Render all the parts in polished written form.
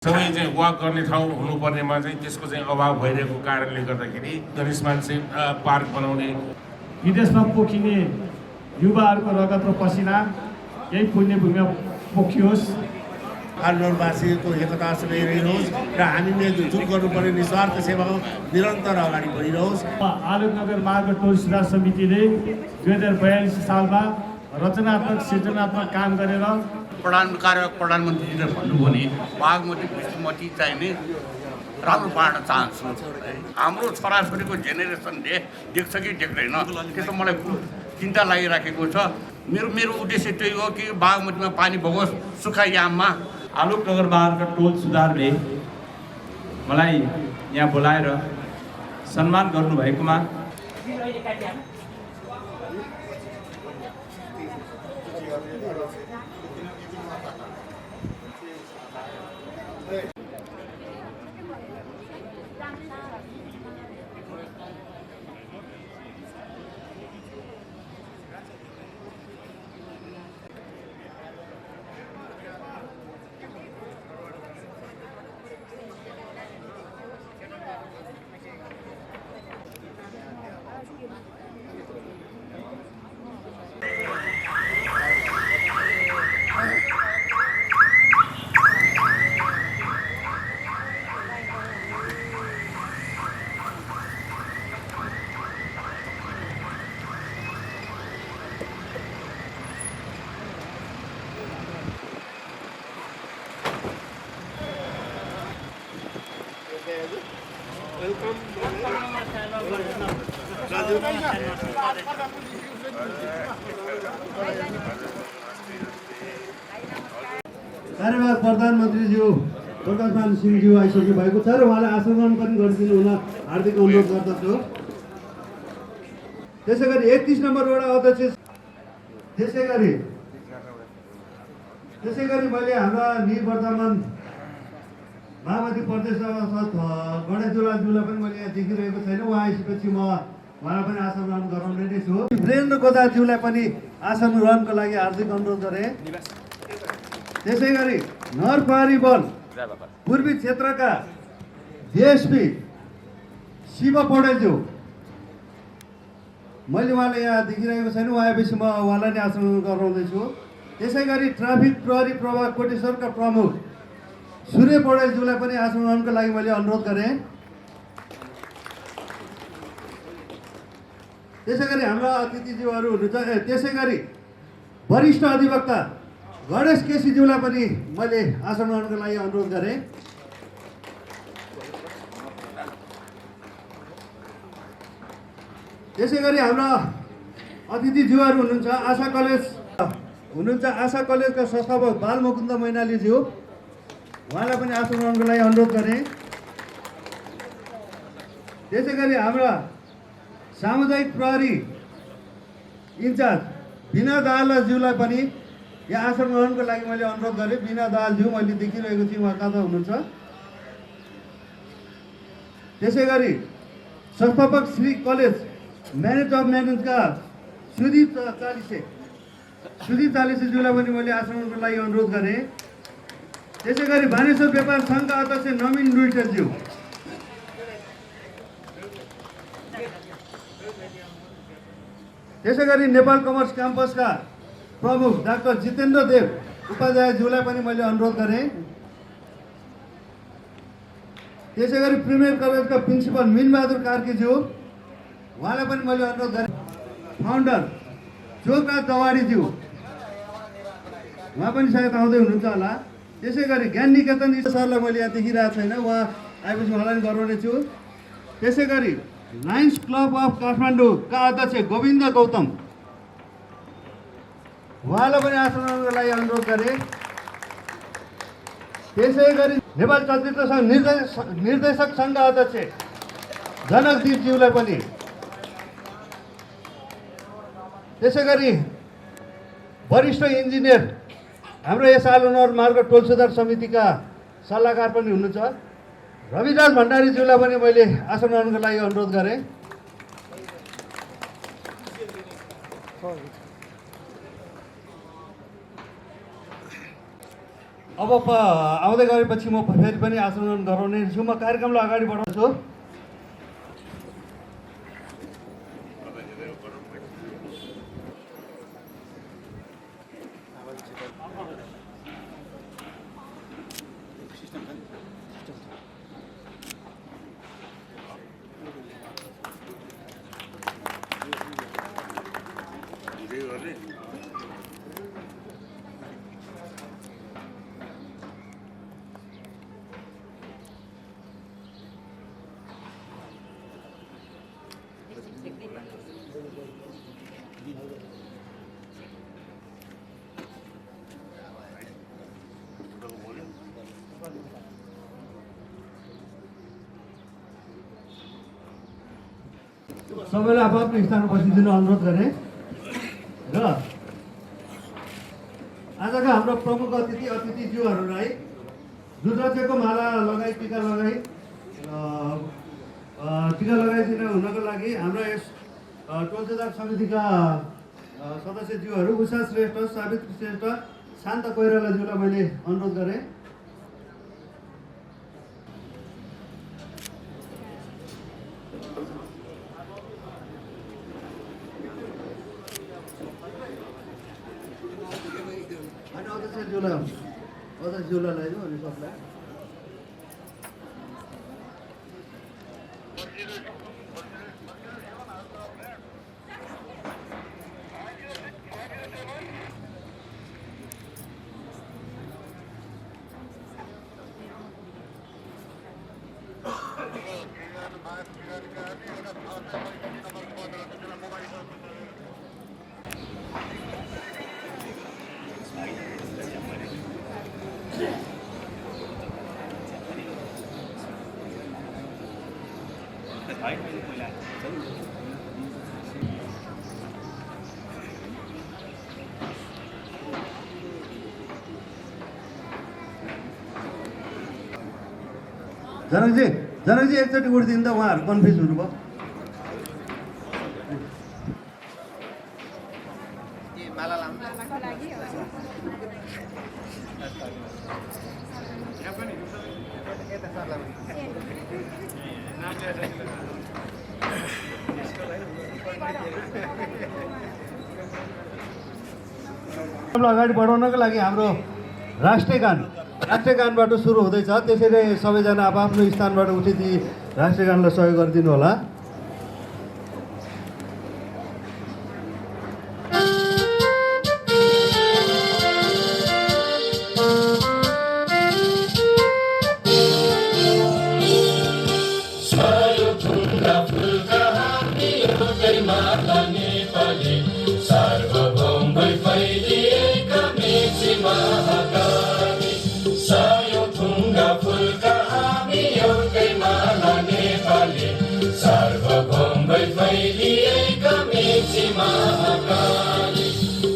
सबै चाहिँ वाक गर्ने ठाउँ हुनुपर्नेमा चाहिँ त्यसको चाहिँ अभाव भइरहेको कारणले गर्दाखेरि करिस्मान चाहिँ पार्क बनाउने विदेशमा पोखिने युवाहरूको रगत र पसिना यही पुण्यभूमिमा पोखियोस्। आन्दोलनवासीको एकता सधैँ रहिरहोस् र हामीले जुन गर्नुपर्ने निस्वार्थ सेवा निरन्तर अगाडि बढिरहोस्। आलोकनगर मार्ग टोल सुधार समितिले 2042 सालमा रचनात्मक सृजनात्मक काम गरेर प्रधानमन्त्रीले भन्नुभयो नि बागमती विष्णुमती चाहिने राम्रो बाँड्न चाहन्छु। हाम्रो छोराछोरीको जेनेरेसनले देख्छ कि देख्दैन त्यसो मलाई चिन्ता लागिराखेको छ। मेरो उद्देश्य त्यही हो कि बागमतीमा पानी बगोस् सुक्खा याममा। आलोकनगर मार्ग टोल सुधारले मलाई यहाँ बोलाएर सम्मान गर्नुभएकोमा कार्यवाहक प्रधानमन्त्रीज्यू प्रकाशमान सिंहज्यू आइसक्नु भएको छ र उहाँलाई आसन ग्रहण पनि गरिदिनु हुन हार्दिक अनुरोध गर्दछु। त्यसै गरी 31 नम्बर वडा अध्यक्ष त्यसै गरी मैले हाम्रा निवर्तमान माओवादी प्रदेश सभासद गणेश दुलालज्यूलाई पनि मैले यहाँ देखिरहेको छैन। उहाँ आइसकेपछि म उहाँलाई पनि आसन ग्रहण गराउने नै छु। वीरेन्द्र गोदाज्यूलाई पनि आसन ग्रहणको लागि हार्दिक अनुरोध गरेँ। त्यसै गरी नरपहाडी वन पूर्वी क्षेत्रका डिएसपी शिव पौडेलज्यू मैले उहाँलाई यहाँ देखिरहेको छैन। उहाँ आएपछि म उहाँलाई नै आसन गराउँदैछु। त्यसै गरी ट्राफिक प्रहरी प्रभाग कोटेश्वरका प्रमुख सूर्य पौडेलज्यूलाई पनि आसन ग्रहणको लागि मैले अनुरोध गरेँ। त्यसै गरी हाम्रा अतिथिज्यूहरू हुनुहुन्छ। त्यसै गरी वरिष्ठ अधिवक्ता गणेश केसीज्यूलाई पनि मैले आसन ग्रहणको लागि अनुरोध गरेँ। त्यसै गरी हाम्रा अतिथिज्यूहरू हुनुहुन्छ आशा कलेजका संस्थापक बालमुकुन्द मैनालीज्यू, उहाँलाई पनि आसन ग्रहणको लागि अनुरोध गरेँ। त्यसै गरी हाम्रा सामुदायिक प्रहरी इन्चार्ज बिना दाहालज्यूलाई पनि यहाँ आसन ग्रहणको लागि मैले अनुरोध गरेँ। बिना दाहालज्यू मैले देखिरहेको छु उहाँ कहाँ हुनुहुन्छ। त्यसै गरी संस्थापक श्री कलेज म्यानेज अफ म्यानेजका सुदीप चालिसेज्यूलाई पनि मैले आसन ग्रहणको लागि अनुरोध गरेँ। त्यसै गरी बानेश्वर व्यापार सङ्घका अध्यक्ष नवीन लुइटरज्यू, त्यसै गरी नेपाल कमर्स क्याम्पसका प्रमुख डाक्टर जितेन्द्र देव उपाध्यायज्यूलाई पनि मैले अनुरोध गरेँ। त्यसै गरी प्रिमियर कलेजका प्रिन्सिपल मिनबहादुर कार्कीज्यू, उहाँलाई पनि मैले अनुरोध गरेँ। फाउन्डर चोकराज दवाडीज्यू, उहाँ पनि सायद आउँदै हुनुहुन्छ होला। त्यसै गरी ज्ञान निकेतन सरलाई मैले यहाँ देखिरहेको छैन, उहाँ आएपछि उहाँलाई पनि गराउने छु। त्यसै गरी लायन्स क्लब अफ काठमाडौँका अध्यक्ष गोविन्द गौतम, उहाँलाई पनि आसन ग्रहणको लागि अनुरोध गरेँ। त्यसै गरी नेपाल चलचित्र सङ्घ निर्देशक सङ्घका अध्यक्ष जनकदीपज्यूलाई पनि, त्यसै गरी वरिष्ठ इन्जिनियर हाम्रो यस आलोकनगर मार्ग टोल सुधार समितिका सल्लाहकार पनि हुनुहुन्छ रविदास भण्डारीज्यूलाई पनि मैले आसन ग्रहणको लागि अनुरोध गरेँ। अब आउँदै गरेपछि म फेरि पनि आचरण गराउने छु। म कार्यक्रमलाई अगाडि बढाउँछु। सबैलाई आफ्नो स्थानमा बसिदिनु अनुरोध गरेँ र आजका हाम्रो प्रमुख अतिथिज्यूहरूलाई रुद्राक्षको माला लगाई टिका लगाइदिन हुनको लागि हाम्रा यस टोल सुधार समितिका सदस्यज्यूहरू उषा श्रेष्ठ, सावित्री श्रेष्ठ, शान्त कोइरालाज्यूलाई मैले अनुरोध गरेँ। अध्यक्षज्यूलाई लगाइदिउँ अनि सबलाई जनकजी एकचोटि उठिदिनु त, उहाँहरू कन्फ्युज हुनुभयो। अगाडि बढाउनको लागि हाम्रो राष्ट्रिय गानबाट सुरु हुँदैछ। त्यसैले सबैजना आफ्नो स्थानबाट उठिदिई राष्ट्रिय गानलाई सहयोग गरिदिनु होला।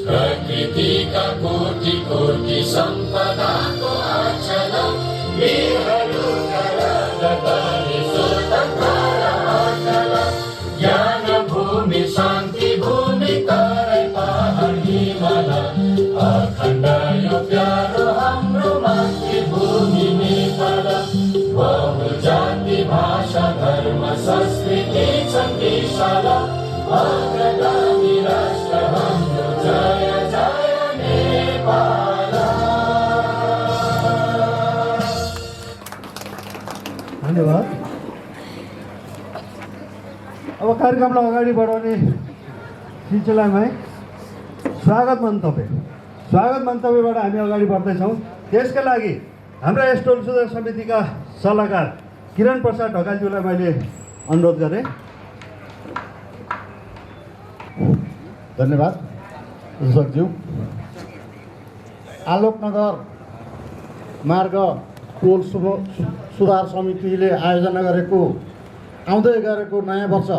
प्रकृतिका कोटि सम्पदाको आचल ज्ञान भूमि शान्ति भूमि तराई पहाड हिमाल अखण्ड यो प्यारो हाम्रो मातृभूमि नेपाल। बहुजाति भाषा धर्म संस्कृति छन् विशाल अग्रगामी राष्ट्र हाम्रो जय जय नेपाल। धन्यवाद। अब कार्यक्रमलाई अगाडि बढाउने सिलसिलामा स्वागत मन्तव्यबाट हामी अगाडि बढ्दैछौँ। त्यसका लागि हाम्रा यस टोल सुधार समितिका सल्लाहकार किरण प्रसाद ढकालज्यूलाई मैले अनुरोध गरेँ। धन्यवाद दर्शकज्यू। आलोकनगर मार्ग टोल सुधार समितिले आयोजना गरेको आउँदै गरेको नयाँ वर्ष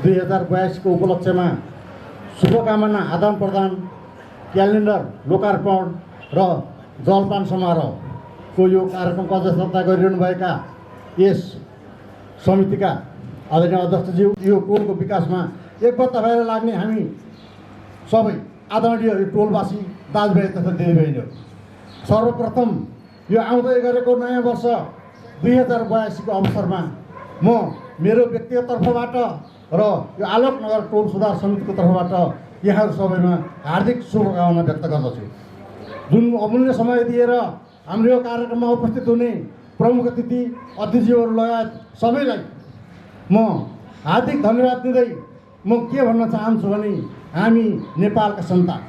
2022 को उपलक्ष्यमा शुभकामना आदान प्रदान, क्यालेन्डर लोकार्पण र जलपान समारोहको यो कार्यक्रमको अध्यक्षता गरिरहनुभएका यस समितिका आदरणीय अध्यक्षज्यू, यो टोलको विकासमा एकबद्ध भएर लाग्ने हामी सबै आदरणीय टोलवासी दाजुभाइ तथा दिदीबहिनीहरू, सर्वप्रथम यो आउँदै गरेको नयाँ वर्ष 2082को अवसरमा म मेरो व्यक्तिगत तर्फबाट र यो आलोकनगर टोल सुधार समितिको तर्फबाट यहाँहरू सबैमा हार्दिक शुभकामना व्यक्त गर्दछु। जुन अमूल्य समय दिएर हाम्रो यो कार्यक्रममा उपस्थित हुने प्रमुख अतिथि अतिथिहरू लगायत सबैलाई म हार्दिक धन्यवाद दिँदै म के भन्न चाहन्छु भने हामी नेपालका सन्तान,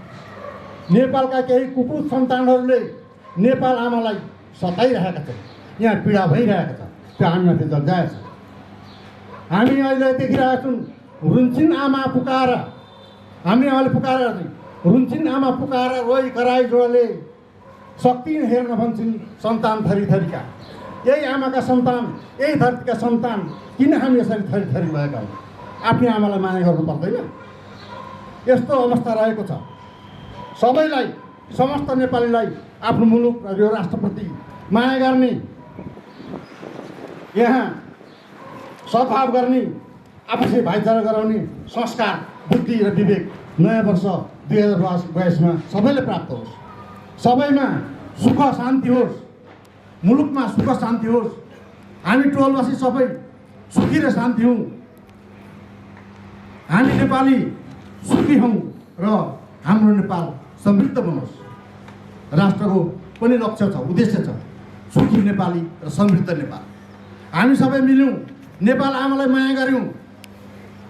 नेपालका केही कुपुत सन्तानहरूले नेपाल आमालाई सताइरहेका छन्, यहाँ पीडा भइरहेको छ, त्यो हामीमाथि जल्जाएको छ। हामी अहिले देखिरहेका छौँ रुन्चिन आमा पुकार, हामी आमाले पुकारेर रुन्चिन आमा पुकार रोइ कराई जोडले शक्ति हेर्न भन्छन् सन्तान थरी थरीका। यही आमाका सन्तान, यही धरतीका सन्तान किन हामी यसरी थरी थरी भएका हौँ? आफ्नै आमालाई माया गर्नु पर्दैन? यस्तो अवस्था रहेको छ। सबैलाई, समस्त नेपालीलाई आफ्नो मुलुक र यो राष्ट्रप्रति माया गर्ने, यहाँ सद्भाव गर्ने, आपसी भाइचारा गराउने संस्कार, बुद्धि र विवेक नयाँ वर्ष 2022मा सबैले प्राप्त होस्। सबैमा सुख शान्ति होस्, मुलुकमा सुख शान्ति होस्। हामी टोलवासी सबै सुखी र शान्ति हौँ। हामी नेपाली सुखी हौँ र हाम्रो नेपाल समृद्ध बनोस्। राष्ट्रको पनि लक्ष्य छ, उद्देश्य छ, सुखी नेपाली र समृद्ध नेपाल। हामी सबै मिल्यौँ, नेपाल आमालाई माया गऱ्यौँ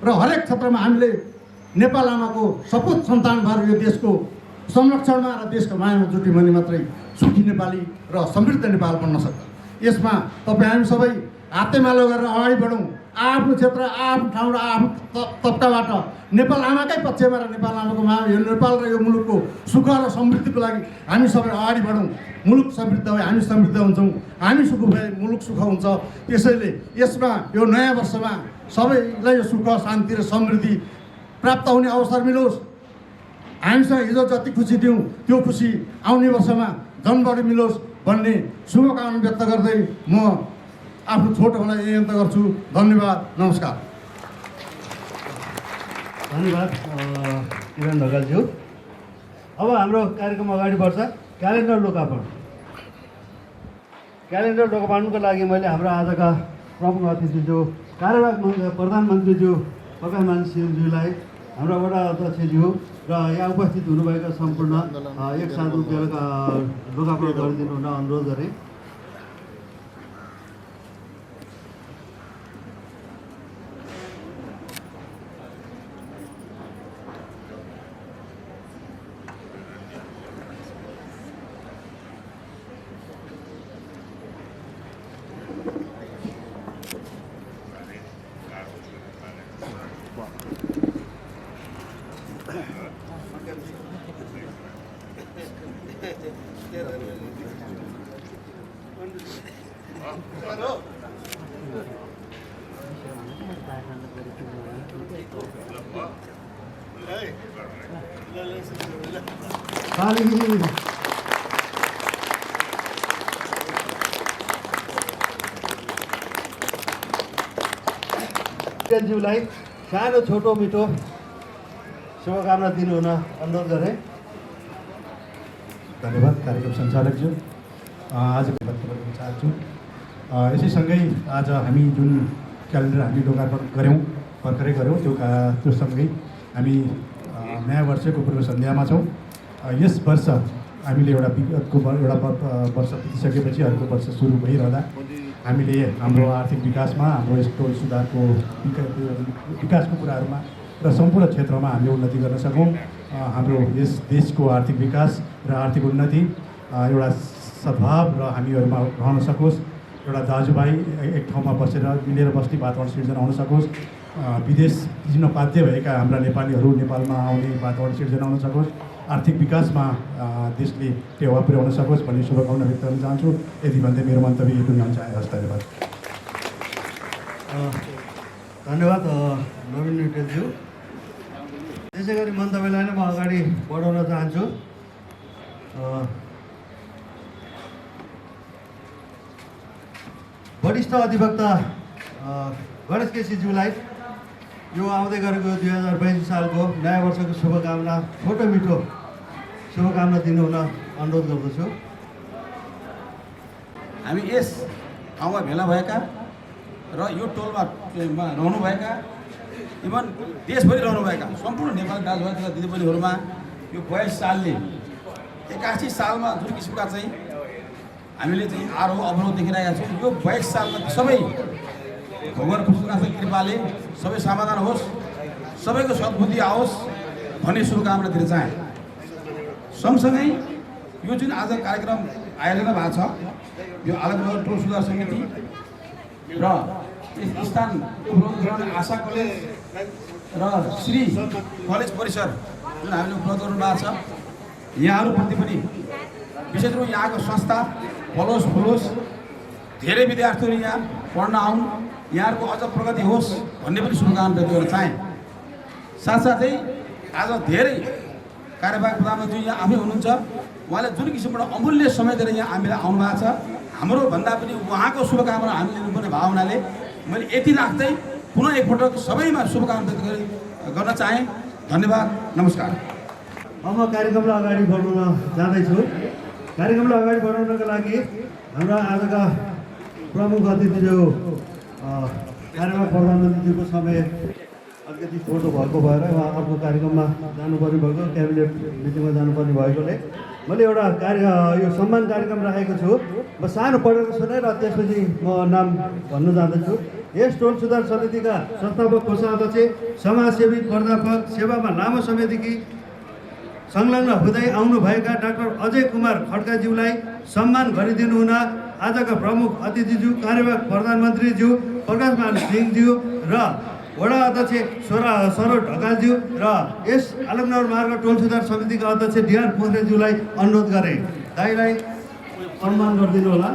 र हरेक क्षेत्रमा हामीले नेपाल आमाको सपुत सन्तान भएर यो देशको संरक्षणमा र देशको मायामा जुट्यौँ भने मात्रै सुखी नेपाली र समृद्ध नेपाल बन्न सक्छ। यसमा तपाईँ हामी सबै हातेमालो गरेर अगाडि बढौँ। आफ्नो क्षेत्र, आफ्नो ठाउँ र आफ्नो तबकाबाट नेपाल आमाकै पक्षमा र नेपाल आमाको यो नेपाल र यो मुलुकको सुख र समृद्धिको लागि हामी सबै अगाडि बढौँ। मुलुक समृद्ध भए हामी समृद्ध हुन्छौँ, हामी सुख भए मुलुक सुख हुन्छ। त्यसैले यसमा यो नयाँ वर्षमा सबैलाई यो सुख शान्ति र समृद्धि प्राप्त हुने अवसर मिलोस्। हामीसँग हिजो जति खुसी दियौँ त्यो खुसी आउने वर्षमा झन् बढी मिलोस् भन्ने शुभकामना व्यक्त गर्दै म आफ्नो छोटो हुन यही अन्त गर्छु। धन्यवाद, नमस्कार। धन्यवाद किरण ढकालज्यू। अब हाम्रो कार्यक्रम अगाडि बढ्छ। क्यालेन्डर लोकार्पण। क्यालेन्डर लोकार्पणको लागि मैले हाम्रो आजका प्रमुख अतिथि जो कार्यवाहक प्रधानमन्त्रीज्यू प्रकाशमान सिंहज्यूलाई, हाम्रो वडा अध्यक्षज्यू र यहाँ उपस्थित हुनुभएका सम्पूर्ण एकसाथ उभिएर लोकार्पण गरिदिनु हुन अनुरोध गरेँ। ज्यूलाई सानो छोटो मिठो शुभकामना दिनु हुन अनुरोध गरेँ। धन्यवाद कार्यक्रम सञ्चालकज्यू। आजको वक्तव्य दिन चाहन्छु। यसैसँगै आज हामी जुन क्यालेन्डर हामी लोकार्पण गऱ्यौँ, भर्खरै गऱ्यौँ, त्यो सँगै हामी नयाँ वर्षको पूर्व सन्ध्यामा छौँ। यस वर्ष हामीले एउटा विगतको एउटा वर्ष बितिसकेपछि अर्को वर्ष सुरु भइरहँदा हामीले हाम्रो आर्थिक विकासमा, हाम्रो यस टोल सुधारको विकासको कुराहरूमा र सम्पूर्ण क्षेत्रमा हामीले उन्नति गर्न सकौँ। हाम्रो यस देशको आर्थिक विकास र आर्थिक उन्नति एउटा सद्भाव र हामीहरूमा रहन सकोस्। एउटा दाजुभाइ एक ठाउँमा बसेर मिलेर बस्ने वातावरण सिर्जना हुन सकोस्। विदेश दिन बाध्य भएका हाम्रा नेपालीहरू नेपालमा आउने वातावरण सिर्जना हुन सकोस्। आर्थिक विकासमा देशले टेवा पुर्याउन सकोस् भन्ने शुभकामना व्यक्त गर्न चाहन्छु। यदि भन्दै मेरो मन्तव्य यति नै हुन्छ। हस्, धन्यवाद। धन्यवाद नवीन निटेलज्यू। त्यसै गरी मन्तव्यलाई नै म अगाडि बढाउन चाहन्छु। वरिष्ठ अधिवक्ता गणेश केसीज्यूलाई यो आउँदै गरेको 2082 सालको नयाँ वर्षको शुभकामना, छोटो मिठो शुभकामना दिनु हुन अनुरोध गर्दछु। हामी यस ठाउँमा भेला भएका र यो टोलमा रहनुभएका इभन देशभरि रहनुभएका सम्पूर्ण नेपाली दाजुभाइ तथा दिदीबहिनीहरूमा यो 42 सालले 81 सालमा जुन किसिमका चाहिँ हामीले चाहिँ आरोह अवरोध देखिरहेका छौँ यो 22 सालमा सबै भगवान कृष्णको कृपाले सबै समाधान होस्, सबैको सद्बुद्धि आओस् भन्ने शुभकामना दिन चाहे। सँगसँगै यो जुन आज कार्यक्रम आयोजना भएको छ यो आलोकनगर टोल सुधार समिति र यस स्थान उपलब्ध गराउने आशा कलेज र श्री कलेज परिसर जुन हामीले उपलब्ध गर्नु भएको छ, यहाँहरूप्रति पनि विशेष रूपमा यहाँको संस्था फलोस् फुलोस्, धेरै विद्यार्थीहरू यहाँ पढ्न आउन्, यहाँहरूको अझ प्रगति होस् भन्ने पनि शुभकामना व्यक्त गर्न चाहे। साथसाथै आज धेरै कार्यवाहक प्रधानमन्त्री यहाँ आफै हुनुहुन्छ, उहाँले जुन किसिमबाट अमूल्य समय दिएर यहाँ हामीलाई आउनु भएको छ, हाम्रो भन्दा पनि उहाँको शुभकामना हामीले लिनुपर्ने भावनाले मैले यति राख्दै पुनः एकपटक सबैमा शुभकामना व्यक्त गर्न चाहेँ। धन्यवाद, नमस्कार। अब म कार्यक्रमलाई अगाडि बढाउन जाँदैछु। कार्यक्रमलाई अगाडि बढाउनको लागि हाम्रा आजका प्रमुख अतिथि जो कार्यवाहक प्रधानमन्त्रीको समय अलिकति छोटो भएको भएर उहाँ अर्को कार्यक्रममा जानुपर्ने भएको, क्याबिनेट मिटिङमा जानुपर्ने भएकोले मैले एउटा यो सम्मान कार्यक्रम राखेको छु। म सानो पढेर सुने र त्यसपछि म नाम भन्न जाँदैछु। यस टोल सुधार समितिका संस्थापक कोषाध्यक्ष, समाजसेवी, प्राध्यापक, सेवामा लामो समयदेखि संलग्न हुँदै आउनुभएका डाक्टर अजय कुमार खड्काज्यूलाई सम्मान गरिदिनु हुन आजका प्रमुख अतिथिज्यू कार्यवाहक प्रधानमन्त्रीज्यू प्रकाशमान सिंहज्यू र वडा अध्यक्ष सरोज ढकालज्यू र यस आलोकनगर मार्ग टोल सुधार समितिका अध्यक्ष डिआर पोखरेलज्यूलाई अनुरोध गरे। दाइलाई सम्मान गरिदिनु होला।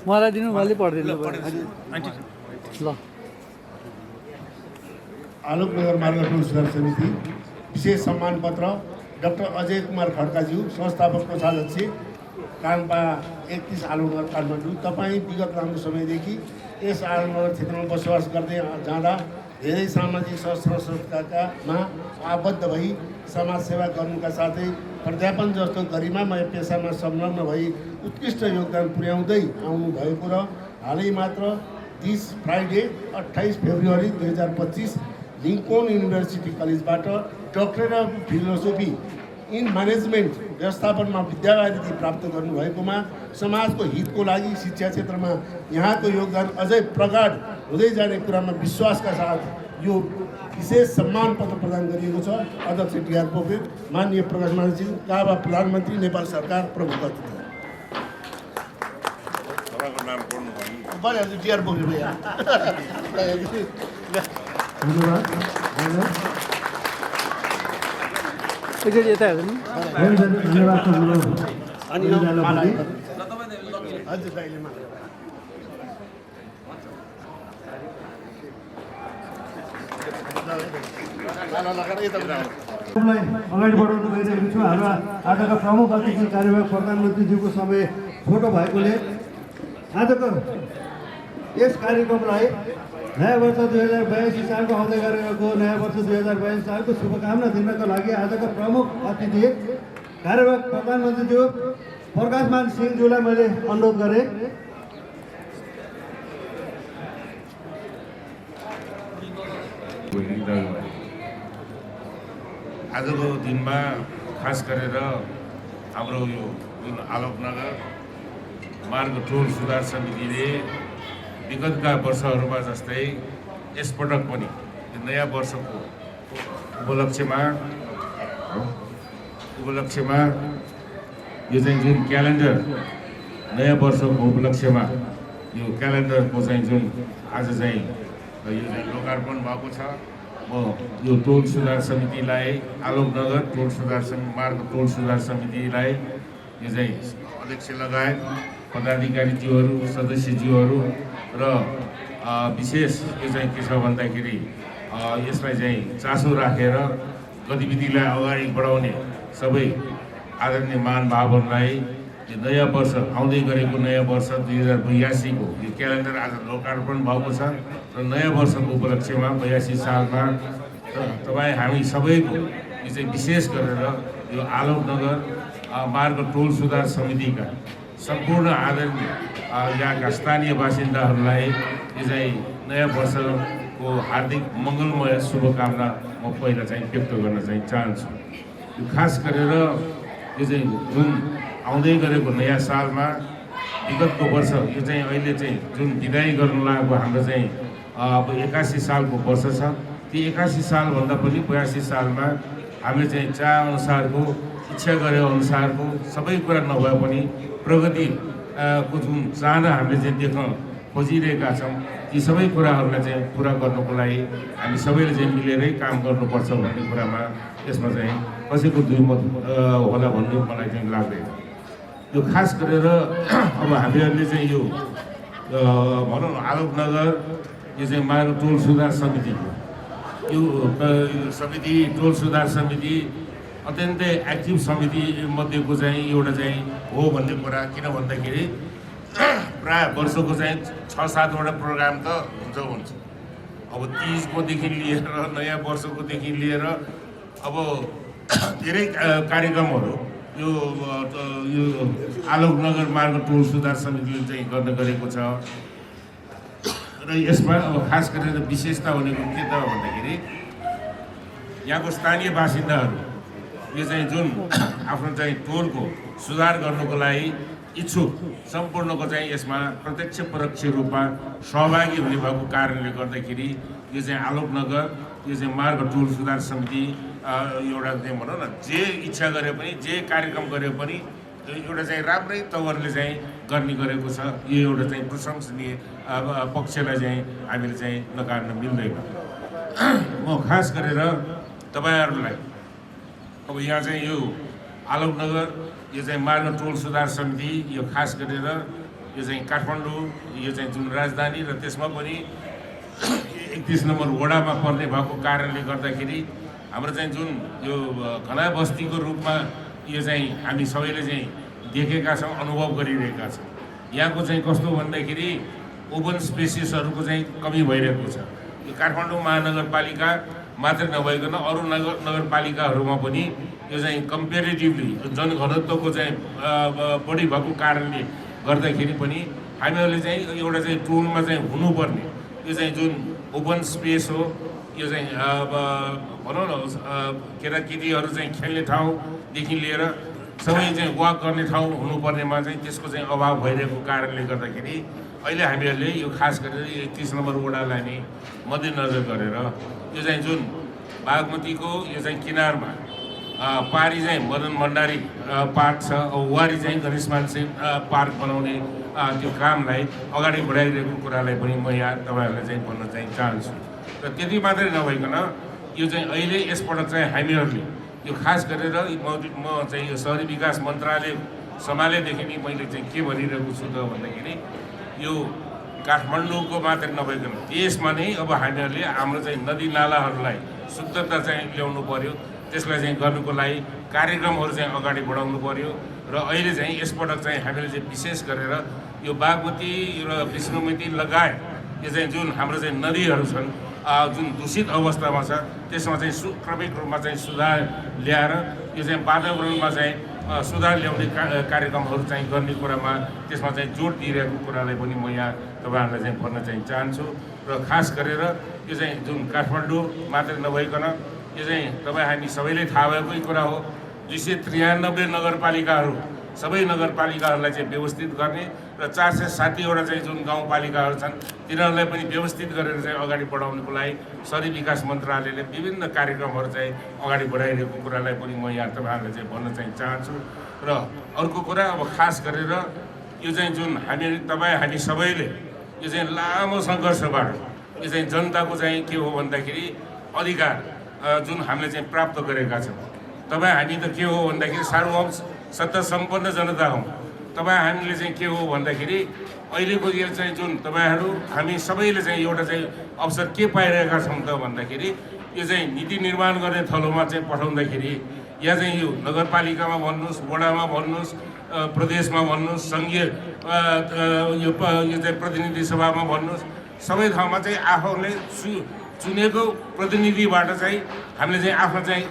मलाई दिनु, मैले पढिदिनु ल। आलोकनगर मार्ग टोल सुधार समिति विशेष सम्मान पत्र डाक्टर अजय कुमार खड्काज्यू, संस्थापक कोषाध्यक्ष, कानपा 31 आलोकनगर काठमाडौँ। तपाईँ विगत लामो समयदेखि यस आलोकनगर क्षेत्रमा बसोबास गर्दै जाँदा धेरै सामाजिक संस्थामा आबद्ध भई समाजसेवा गर्नुका साथै प्राध्यापन जस्तो गरिमामय पेसामा संलग्न भई उत्कृष्ट योगदान पुर्याउँदै आउनुभएको र हालै मात्र 30 फ्राइडे 28 फेब्रुअरी 2025 लिङ्कन युनिभर्सिटी कलेजबाट doctorate of philosophy in management व्यवस्थापनमा विद्यावृत्ति प्राप्त गर्नुभएकोमा समाजको हितको लागि शिक्षा क्षेत्रमा यहाँको योगदान अझै प्रगाढ हुँदै जाने कुरामा विश्वासका साथ यो विशेष सम्मान पत्र प्रदान गरिएको छ। अध्यक्ष डिआर पोखरेल, माननीय प्रकाशमान सिंह, काबा प्रधानमन्त्री, नेपाल सरकार, प्रमुख अतिथि। डिआर पोखरेल भैया। धन्यवाद। यता हेर्नु अगाडि बढाउनु गइरहेको छु। हाम्रो आजका प्रमुख अतिथि कार्यवाहक प्रधानमन्त्रीज्यूको समय छोटो भएकोले आजको यस कार्यक्रमलाई नयाँ वर्ष 2082 सालको आउँदै गरेको नयाँ वर्ष 2082 सालको शुभकामना दिनको लागि आजका प्रमुख अतिथि कार्यवाहक प्रधानमन्त्रीज्यू प्रकाशमान सिंहज्यूलाई मैले अनुरोध गरेँ। आजको दिनमा खास गरेर हाम्रो यो जुन आलोकनगर मार्ग टोल सुधार समितिले विगतका वर्षहरूमा जस्तै यसपटक पनि नयाँ वर्षको उपलक्ष्यमा यो चाहिँ जुन क्यालेन्डर नयाँ वर्षको उपलक्ष्यमा यो क्यालेन्डरको चाहिँ जुन आज चाहिँ यो चाहिँ लोकार्पण भएको छ। म यो टोल सुधार समितिलाई, आलोकनगर टोल सुधार मार्ग टोल सुधार समितिलाई यो चाहिँ अध्यक्ष लगायत पदाधिकारीज्यूहरू, सदस्यज्यूहरू र विशेष यो चाहिँ के छ भन्दाखेरि यसलाई चाहिँ चासो राखेर गतिविधिलाई अगाडि बढाउने सबै आदरणीय महानुभावहरूलाई यो नयाँ वर्ष आउँदै गरेको नयाँ वर्ष 2082 को यो क्यालेन्डर आज लोकार्पण भएको छ र नयाँ वर्षको उपलक्ष्यमा 82 सालमा तपाईँ हामी सबैको यो चाहिँ विशेष गरेर यो आलोकनगर मार्ग टोल सुधार समितिका सम्पूर्ण आदरणीय यहाँका स्थानीय बासिन्दाहरूलाई यो चाहिँ नयाँ वर्षको हार्दिक मङ्गलमय शुभकामना म पहिला चाहिँ व्यक्त गर्न चाहिँ चाहन्छु। यो खास गरेर यो चाहिँ जुन आउँदै गरेको नयाँ सालमा विगतको वर्ष यो चाहिँ अहिले चाहिँ जुन विदाई गर्न लागेको हाम्रो चाहिँ अब 81 सालको वर्ष छ। ती 81 सालभन्दा पनि 82 सालमा हामीले चाहिँ चाहेअनुसारको इच्छा गरे अनुसारको सबै कुरा नभए पनि प्रगति को जुन चाहना हामीले चाहिँ देख्न खोजिरहेका छौँ ती सबै कुराहरूलाई चाहिँ पुरा गर्नको लागि हामी सबैले चाहिँ मिलेरै काम गर्नुपर्छ भन्ने कुरामा यसमा चाहिँ कसैको दुईमत होला भन्ने मलाई चाहिँ लाग्दैन। यो खास गरेर अब हामीहरूले चाहिँ यो भनौँ न आलोकनगर यो चाहिँ मार्ग टोल सुधार समिति यो समिति टोल सुधार समिति अत्यन्तै एक्टिभ समिति मध्येको चाहिँ एउटा चाहिँ हो भन्ने कुरा किन भन्दाखेरि प्राय वर्षको चाहिँ 6-7वटा प्रोग्राम त हुन्छ। अब 30कोदेखि लिएर नयाँ वर्षकोदेखि लिएर अब धेरै कार्यक्रमहरू यो आलोकनगर मार्ग टोल सुधार समितिले चाहिँ गर्न गरेको छ। र यसमा अब खास गरेर विशेषता भनेको के त भन्दाखेरि यहाँको स्थानीय बासिन्दाहरू यो चाहिँ जुन आफ्नो चाहिँ टोलको सुधार गर्नको लागि इच्छुक सम्पूर्णको चाहिँ यसमा प्रत्यक्ष परोक्ष रूपमा सहभागी हुने भएको कारणले गर्दाखेरि यो चाहिँ आलोकनगर यो चाहिँ मार्ग टोल सुधार समिति एउटा चाहिँ भनौँ न जे इच्छा गरे पनि जे कार्यक्रम गरे पनि एउटा चाहिँ राम्रै तवरले चाहिँ गर्ने गरेको छ। यो एउटा चाहिँ प्रशंसनीय पक्षलाई चाहिँ हामीले चाहिँ नकार्न मिल्दैन। म खास गरेर तपाईँहरूलाई अब यहाँ चाहिँ यो आलोकनगर यो चाहिँ मार्ग टोल सुधार समिति यो खास गरेर यो चाहिँ काठमाडौँ यो चाहिँ जुन राजधानी र त्यसमा पनि 31 नम्बर वडामा पर्ने भएको कारणले गर्दाखेरि हाम्रो चाहिँ जुन यो घना बस्तीको रूपमा यो चाहिँ हामी सबैले चाहिँ देखेका छौँ अनुभव गरिरहेका छौँ। यहाँको चाहिँ कस्तो भन्दाखेरि ओपन स्पेसेसहरूको चाहिँ कमी भइरहेको छ। यो काठमाडौँ महानगरपालिका मात्रै नभइकन अरू नगरपालिकाहरूमा पनि यो चाहिँ कम्पेरिटिभली जनघनत्वको चाहिँ बढी भएको कारणले गर्दाखेरि पनि हामीहरूले चाहिँ एउटा चाहिँ टोलमा चाहिँ हुनुपर्ने यो चाहिँ जुन ओपन स्पेस हो यो चाहिँ भनौँ न केटाकेटीहरू चाहिँ खेल्ने ठाउँदेखि लिएर सबै चाहिँ वाक गर्ने ठाउँ हुनुपर्नेमा चाहिँ त्यसको चाहिँ अभाव भइरहेको कारणले गर्दाखेरि अहिले हामीहरूले यो खास गरेर 31 नम्बर वडालाई नै मध्यनजर गरेर यो चाहिँ जुन बागमतीको यो चाहिँ किनारमा पारी चाहिँ मदन भण्डारी पार्क छ, वारी चाहिँ गणेशमान सिंह पार्क बनाउने त्यो कामलाई अगाडि बढाइरहेको कुरालाई पनि म यहाँ तपाईँहरूलाई चाहिँ भन्न चाहिँ चाहन्छु। र त्यति मात्रै नभइकन यो चाहिँ अहिले यसपटक चाहिँ हामीहरूले यो खास गरेर म चाहिँ यो सहरी विकास मन्त्रालय सम्हालेदेखि नै मैले चाहिँ के भनिरहेको छु त भन्दाखेरि यो काठमाडौँको मात्रै नभइकन देशमा नै अब हामीहरूले हाम्रो चाहिँ नदी नालाहरूलाई शुद्धता चाहिँ ल्याउनु पर्यो। त्यसलाई चाहिँ गर्नुको लागि कार्यक्रमहरू चाहिँ अगाडि बढाउनु पर्यो। र अहिले चाहिँ यसपटक चाहिँ हामीले चाहिँ विशेष गरेर यो बागमती र विष्णुमती लगायत यो चाहिँ जुन हाम्रो चाहिँ नदीहरू छन् जुन दूषित अवस्थामा छ त्यसमा चाहिँ क्रमिक रूपमा चाहिँ सुधार ल्याएर यो चाहिँ वातावरणमा चाहिँ सुधार ल्याउने कार्यक्रमहरू चाहिँ गर्ने कुरामा त्यसमा चाहिँ जोड दिइरहेको कुरालाई पनि म यहाँ तपाईँहरूलाई चाहिँ भन्न चाहिँ चाहन्छु। र खास गरेर यो चाहिँ जुन काठमाडौँ मात्रै नभइकन यो चाहिँ तपाईँ हामी सबैले थाहा भएकै कुरा हो 293 नगरपालिकाहरू सबै नगरपालिकाहरूलाई चाहिँ व्यवस्थित गर्ने र 460वटा चाहिँ जुन गाउँपालिकाहरू छन् तिनीहरूलाई पनि व्यवस्थित गरेर चाहिँ अगाडि बढाउनको लागि शहरी विकास मन्त्रालयले विभिन्न कार्यक्रमहरू चाहिँ अगाडि बढाइरहेको कुरालाई पनि म यहाँ तपाईँहरूलाई चाहिँ भन्न चाहिँ चाहन्छु। र अर्को कुरा अब खास गरेर यो चाहिँ जुन हामी सबैले यो चाहिँ लामो सङ्घर्षबाट यो चाहिँ जनताको चाहिँ के हो भन्दाखेरि अधिकार जुन हामीले चाहिँ प्राप्त गरेका छौँ। हामी त के हो भन्दाखेरि सार्वभौम सत्ता सम्पन्न जनता हौँ। हामीले चाहिँ के हो भन्दाखेरि अहिलेको यो चाहिँ जुन हामी सबैले चाहिँ एउटा चाहिँ अवसर के पाइरहेका छौँ त भन्दाखेरि यो चाहिँ नीति निर्माण गर्ने थलोमा चाहिँ पठाउँदाखेरि या चाहिँ यो नगरपालिकामा भन्नुहोस्, वडामा भन्नुहोस्, प्रदेशमा भन्नुहोस्, सङ्घीय यो चाहिँ प्रतिनिधि सभामा भन्नुहोस्, सबै ठाउँमा चाहिँ आफूले चुनेको प्रतिनिधिबाट चाहिँ हामीले चाहिँ आफ्नो चाहिँ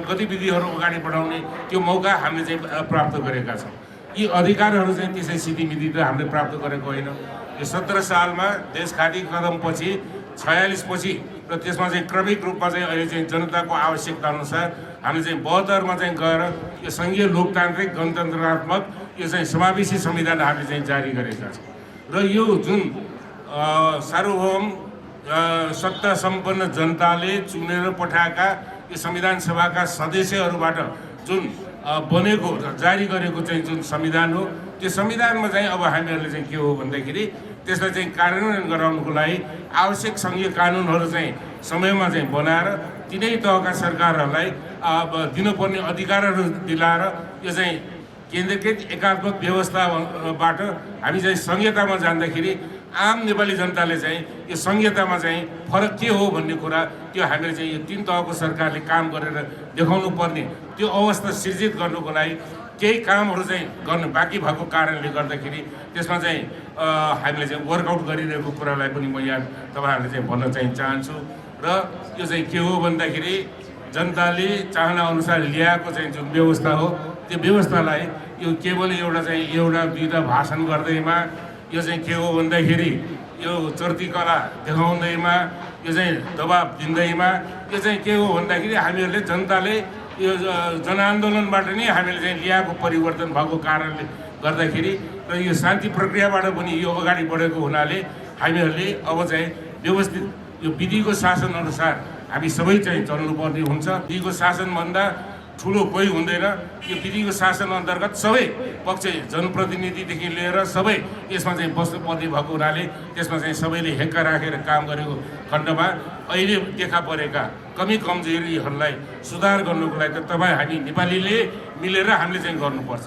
गतिविधिहरू अगाडि बढाउने त्यो मौका हामीले चाहिँ प्राप्त गरेका छौँ। यी अधिकारहरू चाहिँ त्यसै सिद्धिमिति त हामीले प्राप्त गरेको होइन। यो 17 सालमा देश खादी कदमपछि 46 पछि र त्यसमा चाहिँ क्रमिक रूपमा चाहिँ अहिले चाहिँ जनताको आवश्यकता अनुसार हामीले चाहिँ 72 मा चाहिँ गएर यो सङ्घीय लोकतान्त्रिक गणतन्त्रात्मक यो चाहिँ समावेशी संविधान हामीले चाहिँ जारी गरेका छौँ। र यो जुन सार्वभौम सत्ता सम्पन्न जनताले चुनेर पठाएका यो संविधान सभाका सदस्यहरूबाट जुन बनेको जारी गरेको चाहिँ जुन संविधान हो, त्यो संविधानमा चाहिँ अब हामीहरूले चाहिँ के हो भन्दाखेरि त्यसलाई चाहिँ कार्यान्वयन गराउनुको लागि आवश्यक सङ्घीय कानुनहरू चाहिँ समयमा चाहिँ बनाएर तिनै तहका सरकारहरूलाई अब दिनुपर्ने अधिकारहरू दिलाएर यो चाहिँ केन्द्रीकृत एकात्मक व्यवस्थाबाट हामी चाहिँ संहितामा जाँदाखेरि आम नेपाली जनताले चाहिँ यो संहितामा चाहिँ फरक के हो भन्ने कुरा त्यो हामीले चाहिँ यो 3 तहको सरकारले काम गरेर देखाउनु पर्ने त्यो अवस्था सृजित गर्नुको लागि केही कामहरू चाहिँ गर्नु बाँकी भएको कारणले गर्दाखेरि त्यसमा चाहिँ हामीले चाहिँ वर्कआउट गरिरहेको कुरालाई पनि म यहाँ तपाईँहरूले चाहिँ भन्न चाहिँ चाहन्छु। र यो चाहिँ के हो भन्दाखेरि जनताले चाहना अनुसार ल्याएको चाहिँ जुन व्यवस्था हो त्यो व्यवस्थालाई यो केवल एउटा दुईवटा भाषण गर्दैमा यो चाहिँ के हो भन्दाखेरि यो चर्ती कला देखाउँदैमा यो चाहिँ दबाब दिँदैमा यो चाहिँ के हो भन्दाखेरि हामीहरूले जनताले यो जनआन्दोलनबाट नै हामीले चाहिँ ल्याएको परिवर्तन भएको कारणले गर्दाखेरि र यो शान्ति प्रक्रियाबाट पनि यो अगाडि बढेको हुनाले हामीहरूले अब चाहिँ व्यवस्थित यो विधिको शासन अनुसार हामी सबै चाहिँ चल्नुपर्ने हुन्छ। विधिको शासनभन्दा ठुलो कोही हुँदैन। यो विधिको शासन अन्तर्गत सबै पक्ष जनप्रतिनिधिदेखि लिएर सबै यसमा चाहिँ बस्नुपर्ने भएको हुनाले त्यसमा चाहिँ सबैले हेक्का राखेर काम गरेको खण्डमा अहिले देखा परेका कमी कमजोरीहरूलाई सुधार गर्नुको लागि त तपाईँ हामी नेपालीले मिलेर हामीले चाहिँ गर्नुपर्छ।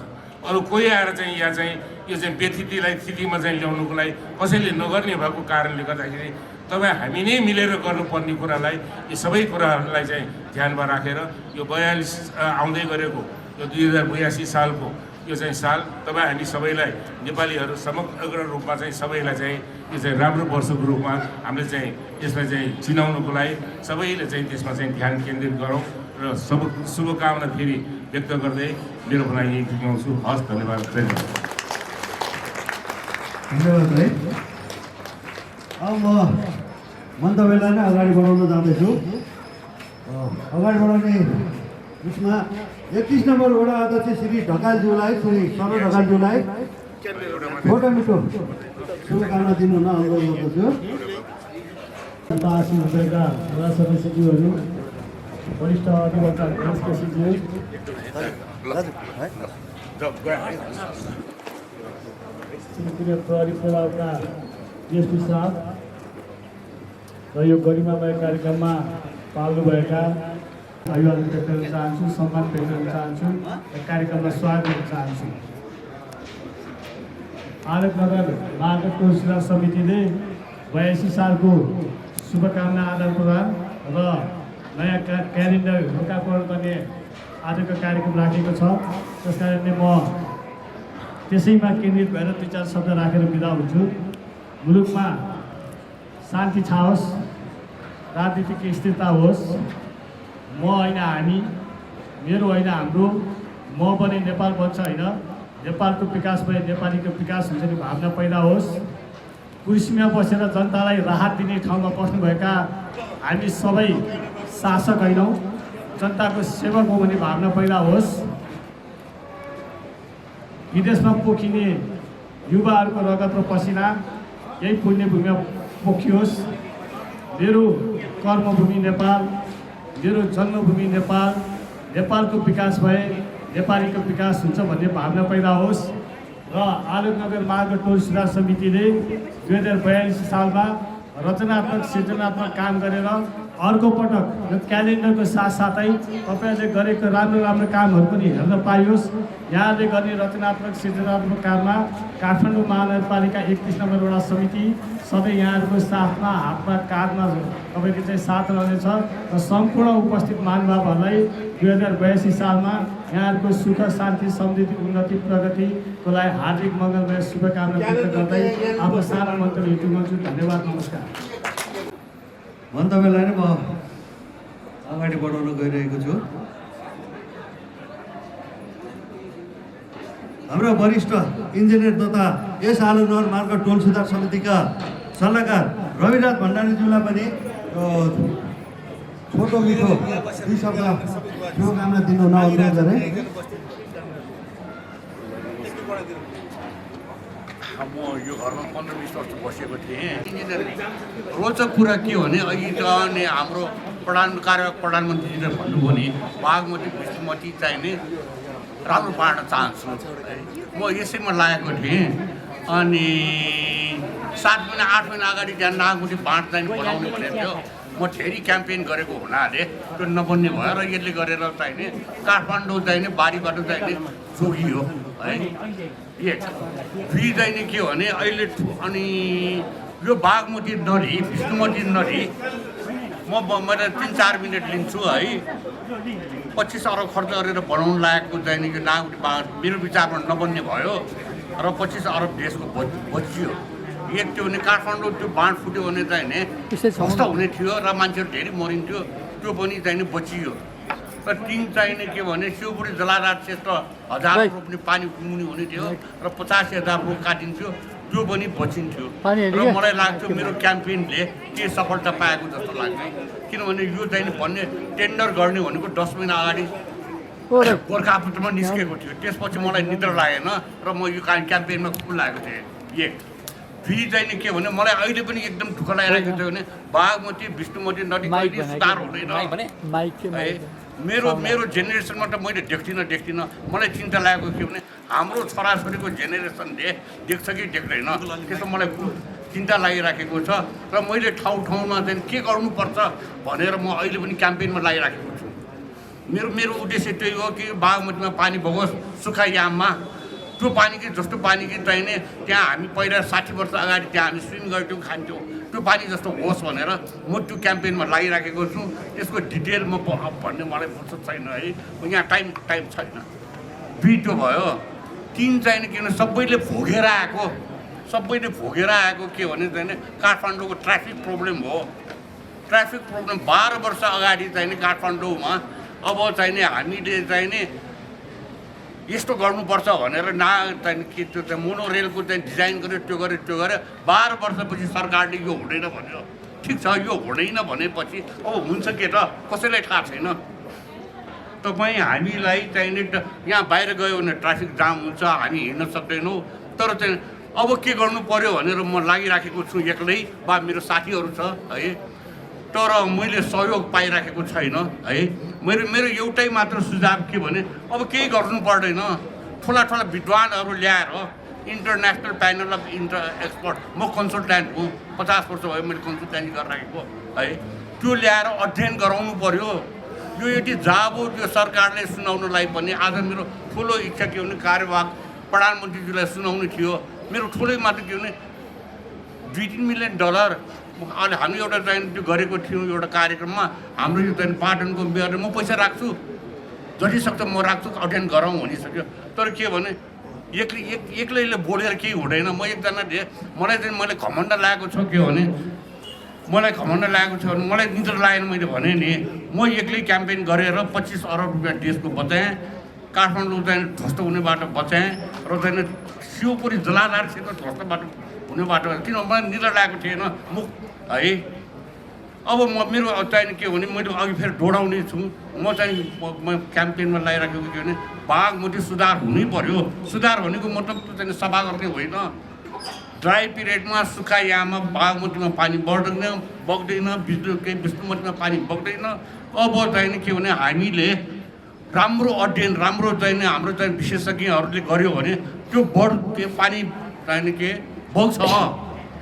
अरू कोही आएर चाहिँ यहाँ चाहिँ यो चाहिँ व्यथितिलाई स्थितिमा चाहिँ ल्याउनुको लागि कसैले नगर्ने भएको कारणले गर्दाखेरि तपाईँ हामी नै मिलेर गर्नुपर्ने कुरालाई यो सबै कुराहरूलाई चाहिँ ध्यानमा राखेर यो 42 आउँदै गरेको यो 2082 सालको यो चाहिँ साल तपाईँ हामी सबैलाई नेपालीहरू समग्र रूपमा चाहिँ सबैलाई चाहिँ यो चाहिँ राम्रो वर्षको रूपमा हामीले चाहिँ यसलाई चाहिँ चिनाउनुको लागि सबैले चाहिँ त्यसमा चाहिँ ध्यान केन्द्रित गरौँ र शुभकामना फेरि व्यक्त गर्दै मेरो भनाइ यही टुङ्गाउँछु। हस्, धन्यवाद। धन्यवाद है। अब म मन्तव्यलाई नै अगाडि बढाउन जाँदैछु। अगाडि बढाउने उसमा 31 नम्बर वडा अध्यक्ष श्री ढकालज्यूलाई, श्री सर ढकालज्यूलाई छोटो मिठो शुभकामना दिनु हुन अनुरोध गर्दछु। 80 रुपियाँका वडा सदस्यज्यूहरू, वरिष्ठ अधिवक्ता केसीज्यू, प्रहरी प्रभावका डिएसपी साहब र यो गरिमामय कार्यक्रममा पाल्नुभएका अभिवादन व्यक्त गर्न चाहन्छु, सम्मान व्यक्त गर्न चाहन्छु र कार्यक्रममा स्वागत गर्न चाहन्छु। आलोकनगर महानगर टोल सुधार समितिले 82 सालको शुभकामना आदान प्रदान र नयाँ क्यालेन्डर लोकार्पण गर्ने आजको कार्यक्रम राखेको छ। त्यस कारणले म त्यसैमा केन्द्रित भएर 2-4 शब्द राखेर बिदा हुन्छु। मुलुकमा शान्ति छाओस्, राजनीतिक स्थिरता होस्। म होइन हामी, मेरो होइन हाम्रो, म पनि नेपाल बन्छ होइन, नेपालको विकास भए नेपालीको विकास हुन्छ नि भावना पैदा होस्। कुर्सीमा बसेर जनतालाई राहत दिने ठाउँमा बस्नुभएका हामी सबै शासक होइनौँ, जनताको सेवक हो भन्ने भावना पैदा होस्। विदेशमा पोखिने युवाहरूको रगत र पसिना यही पुण्यभूमिमा पोखियोस्। मेरो कर्मभूमि नेपाल, मेरो जन्मभूमि नेपाल, नेपालको विकास भए नेपालीको विकास हुन्छ भन्ने भावना पैदा होस्। र आलोकनगर महानगर टोल सुधार समितिले 2042 सालमा रचनात्मक सृजनात्मक काम गरेर अर्को पटक यो क्यालेन्डरको साथसाथै तपाईँहरूले गरेको राम्रो कामहरू पनि हेर्न पाइयोस्। यहाँले गर्ने रचनात्मक सृजनात्मक काममा काठमाडौँ महानगरपालिका 31 नम्बर वडा समिति सधैँ यहाँहरूको साथमा, हातमा, काँधमा तपाईँको चाहिँ साथ रहनेछ र सम्पूर्ण उपस्थित महानुभावहरूलाई 2082 सालमा यहाँहरूको सुख, शान्ति, समृद्धि, उन्नति, प्रगतिको लागि हार्दिक मङ्गलमय शुभकामना व्यक्त गर्दै आफ्नो सानो मन्तव्य टुङ्गाउँछु। धन्यवाद, नमस्कार। मन्तव्यलाई नै म अगाडि बढाउन गइरहेको छु। हाम्रा वरिष्ठ इन्जिनियर तथा यस आलुनगर मार्ग टोल सुधार समितिका सल्लाहकार रविराज भण्डारीज्यूलाई पनि छोटो मिठो 2 शब्द शुभकामना दिनु अनुरोध गरे। म यो घरमा 15-20 वर्ष बसेको थिएँ। इन्जिनियर रोचक कुरा के हो भने अहिले त अनि हाम्रो प्रधानमन्त्रीले भन्नुभयो नि बागमती विष्णुमती चाहिने राम्रो पार्न चाहन्छु है। म यसैमा लागेको थिएँ अनि 7 महिना 8 महिना अगाडि त्यहाँ नागमती बाँध चाहिँ बनाउनु भनेको थियो। म धेरै क्याम्पेन गरेको हुनाले त्यो नबन्ने भयो र यसले गरेर चाहिने काठमाडौँ चाहिने बारीबाट चाहिने जोगियो है। एक दुई चाहिने के हो भने अहिले अनि यो बागमती नदी विष्णुमती नदी मैले 3-4 मिनट लिन्छु है। 25 अरब खर्च गरेर बनाउनु लागेको चाहिने यो नागमती बाँध मेरो विचारमा नबन्ने भयो र 25 अरब देशको बचियो। एक त्यो भने काठमाडौँ त्यो बाँध फुट्यो भने चाहिने कस्तो हुने थियो र मान्छेहरू धेरै मरिन्थ्यो, त्यो पनि चाहिने बचियो। र 3 चाहिने के भने शिवपुरी जलाधार क्षेत्र 1000 रोप्ने पानी मुनि हुने थियो र 85,000 रुख काटिन्थ्यो, त्यो पनि बचिन्थ्यो। र मलाई लाग्थ्यो मेरो क्याम्पेनले के सफलता पाएको जस्तो लाग्छ। किनभने यो चाहिने भन्ने टेन्डर गर्ने भनेको 10 महिना अगाडि गोर्खापत्रमा निस्केको थियो। त्यसपछि मलाई निद्रा लागेन र म यो क्याम्पेनमा खुब लागेको थिएँ। एक दुई चाहिने के भने मलाई अहिले पनि एकदम दुःख लागिरहेको थियो भने बागमती विष्णुमती नदी कहिले सुधार हुँदैन है। मेरो जेनेरेसनमा त मैले देख्दिनँ। मलाई चिन्ता लागेको के भने हाम्रो छोराछोरीको जेनेरेसनले देख्छ कि देख्दैन, त्यसो मलाई चिन्ता लागिराखेको छ। र मैले ठाउँमा चाहिँ के गर्नुपर्छ भनेर म अहिले पनि क्याम्पेनमा लागिराखेको छु। मेरो उद्देश्य त्यही हो कि बागमतीमा पानी बगोस् सुक्खा याममा। त्यो पानी कि जस्तो पानी कि चाहिने त्यहाँ हामी पहिला 60 वर्ष अगाडि त्यहाँ हामी स्विम गर्थ्यौँ खान्थ्यौँ, त्यो पानी जस्तो होस् भनेर म त्यो क्याम्पेनमा लागिराखेको छु। त्यसको डिटेल म भन्ने मलाई फुर्सद छैन है, यहाँ टाइम छैन। दुई त्यो भयो। 3 चाहिने के भने सबैले भोगेर आएको के भने चाहिने काठमाडौँको ट्राफिक प्रब्लम हो। ट्राफिक प्रब्लम 12 वर्ष अगाडि चाहिने काठमाडौँमा अब चाहिने हामीले चाहिने यस्तो गर्नुपर्छ भनेर चाहिँ के त्यो चाहिँ मोनोरेलको चाहिँ डिजाइन गर्यो, त्यो 12 वर्षपछि सरकारले यो हुँदैन भन्यो। ठिक छ, यो हुँदैन भनेपछि अब हुन्छ के त कसैलाई थाहा छैन। तपाईँ हामीलाई चाहिने यहाँ बाहिर गयो भने ट्राफिक जाम हुन्छ, हामी हिँड्न सक्दैनौँ। तर चाहिँ अब के गर्नु पर्यो भनेर म लागिराखेको छु एक्लै, वा मेरो साथीहरू छ है। तर मैले सहयोग पाइराखेको छैन है। मेरो एउटै मात्र सुझाव के भने अब केही गर्नु पर्दैन। ठुला विद्वानहरू ल्याएर इन्टरनेसनल प्यानल अफ एक्सपर्ट, म कन्सल्ट्यान्ट हुँ, 50 वर्ष भयो मैले कन्सल्ट्यान्ट गरिराखेको है। त्यो ल्याएर अध्ययन गराउनु पर्यो। यो यदि जाबो त्यो सरकारले सुनाउनलाई पनि आज मेरो ठुलो इच्छा के भने कार्यवाहक प्रधानमन्त्रीज्यूलाई सुनाउनु थियो। मेरो ठुलै मात्र के भने $2-3 मिलियन अहिले हामी एउटा चाहिँ त्यो गरेको थियौँ एउटा कार्यक्रममा। हाम्रो यो चाहिँ पाटनको मेयरले म पैसा राख्छु, जति सक्छ म राख्छु, अध्ययन गराउँ भनिसक्यो। तर के भने एक्लैले बोलेर केही हुँदैन। म एकजना मैले घमण्ड लागेको छ के भने मलाई निद्रा लागेन। मैले भने नि म एक्लै क्याम्पेन गरेर 25 अरब रुपियाँ देशको बचाएँ, काठमाडौँ चाहिँ ध्वस्त हुनेबाट बचाएँ र चाहिँ शिवपुरी जलाधार क्षेत्र ध्वस्तबाट हुनेबाट किन मलाई निद्रा लागेको थिएन है। अब मेरो चाहिँ के भने मैले अघि फेरि दोहोऱ्याउने छु। म क्याम्पेनमा लगाइराखेको के भने बागमती सुधार हुनै पर्यो। सुधार भनेको मतलब चाहिँ सफा गर्ने होइन। ड्राई पिरियडमा सुक्खा याममा बागमतीमा पानी बग्दैन, विष्णुमतीमा पानी बग्दैन। अब चाहिँ के भने हामीले राम्रो अध्ययन राम्रो चाहिँ हाम्रो चाहिँ विशेषज्ञहरूले गर्यो भने त्यो पानी चाहिँ के बग्छ,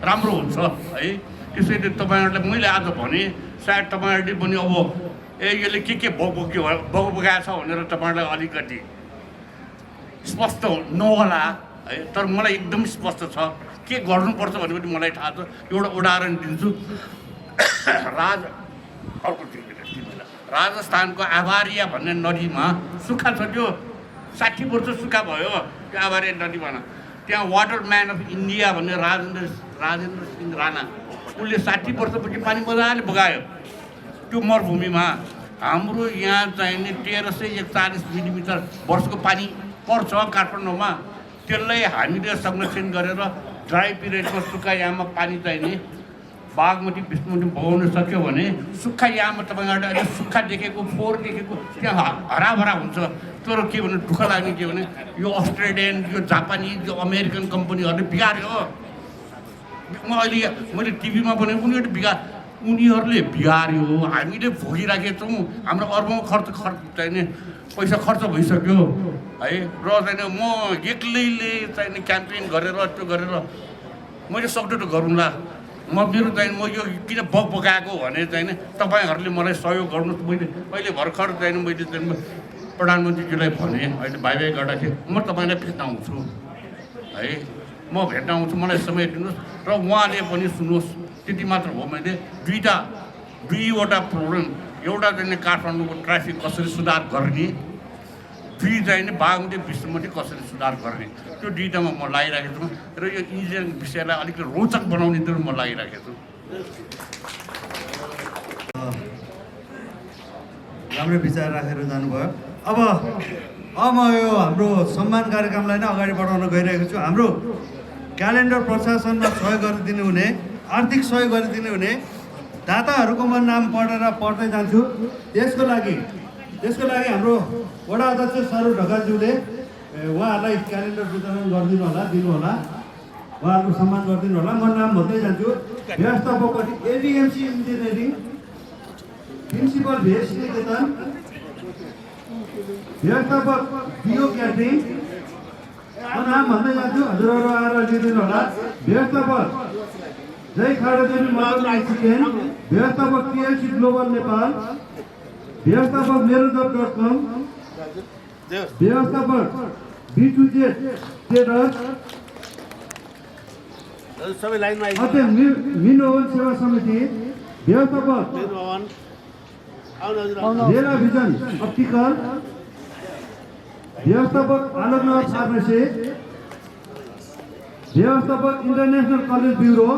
राम्रो हुन्छ है। त्यसैले तपाईँहरूलाई मैले आज भने सायद तपाईँहरूले पनि अब यसले के बगाएछ भनेर तपाईँहरूलाई अलिकति स्पष्ट नहोला है। तर मलाई एकदम स्पष्ट छ के गर्नुपर्छ भने पनि मलाई थाहा छ। एउटा उदाहरण दिन्छु। राजस्थानको आभारिया भन्ने नदीमा सुक्खा छ, त्यो 60 वर्ष सुक्खा भयो त्यो आभारिया नदीमा। त्यहाँ वाटर म्यान अफ इन्डिया भन्ने राजेन्द्र सिंह राणा उसले 60 वर्षपछि पानी मजाले बगायो त्यो मरुभूमिमा। हाम्रो यहाँ चाहिने 1341 मिलिमिटर वर्षको पानी पर्छ काठमाडौँमा। त्यसलाई हामीले संरक्षण गरेर ड्राई पिरियडमा सुक्खा याममा पानी चाहिने बागमती विष्णुमती बगाउन सक्यो भने सुक्खा याममा तपाईँबाट अहिले सुक्खा देखेको फोहोर देखेको त्यहाँ हराभरा हुन्छ। तर के भने दुःख लाग्ने के भने यो अस्ट्रेलियन, यो जापानिज, यो अमेरिकन कम्पनीहरूले बिगार्यो। मैले टिभीमा भने उनीहरूले बिगार्यो, हामीले भोगिराखेका छौँ। हाम्रो अर्बौँ खर्च चाहिने पैसा खर्च भइसक्यो है। र चाहिँ म एक्लैले चाहिने क्याम्पेन गरेर त्यो गरेर मैले सक्दो त गरौँला। मेरो चाहिँ म यो किन बगाएको भने चाहिँ तपाईँहरूले मलाई सहयोग गर्नुहोस्। मैले अहिले भर्खर चाहिँ मैले चाहिँ प्रधानमन्त्रीज्यूलाई भने अहिले भाइ गर्दाखेरि म तपाईँलाई भेट्न आउँछु है, म भेट्न आउँछु, मलाई समय दिनुहोस्। र उहाँले पनि सुन्नुहोस्, त्यति मात्र हो। मैले दुईवटा प्रोग्राम, एउटा चाहिँ काठमाडौँको ट्राफिक कसरी सुधार गर्ने, दुई चाहिँ बागमती विष्णुमती कसरी सुधार गर्ने, त्यो दुईटामा म लागिरहेको छु। र यो इन्जिनियरिङ विषयलाई अलिकति रोचक बनाउने त्यो म लागिरहेको छु। राम्रो विचार राखेर जानुभयो। अब म यो हाम्रो सम्मान कार्यक्रमलाई नै अगाडि बढाउन गइरहेको छु। हाम्रो क्यालेन्डर प्रशासनमा सहयोग गरिदिनु हुने, आर्थिक सहयोग गरिदिनु हुने दाताहरूको म नाम पढ्दै जान्छु। त्यसको लागि हाम्रो वडा अध्यक्ष सरू ढकालज्यूले उहाँहरूलाई क्यालेन्डर वितरण गरिदिनु होला, दिनु होला, उहाँहरूको सम्मान गरिदिनु होला। म नाम भन्दै जान्छु। व्यवस्थापक एबिएमसी इन्जिनियरिङ, प्रिन्सिपल भेस निकेतन, व्यवस्थापक बिओ क्याटरिङ, म नाम भन्दै जान्छु, हजुरहरू आएर लिइदिनु होला। व्यवस्थापक जय खाडादेवी मडल आइसिकेन, व्यवस्थापक टिएलसी ग्लोबल नेपाल, व्यवस्थापक मेरुदब.com, व्यवस्थापक B2Z ट्रेडर्स, मिनोवन सेवा समिति, व्यवस्थापक रेला भिजन अप्टिकल, व्यवस्थापक आलोकनगर फार्मेसी, व्यवस्थापक इन्टरनेसनल कलेज ब्युरो,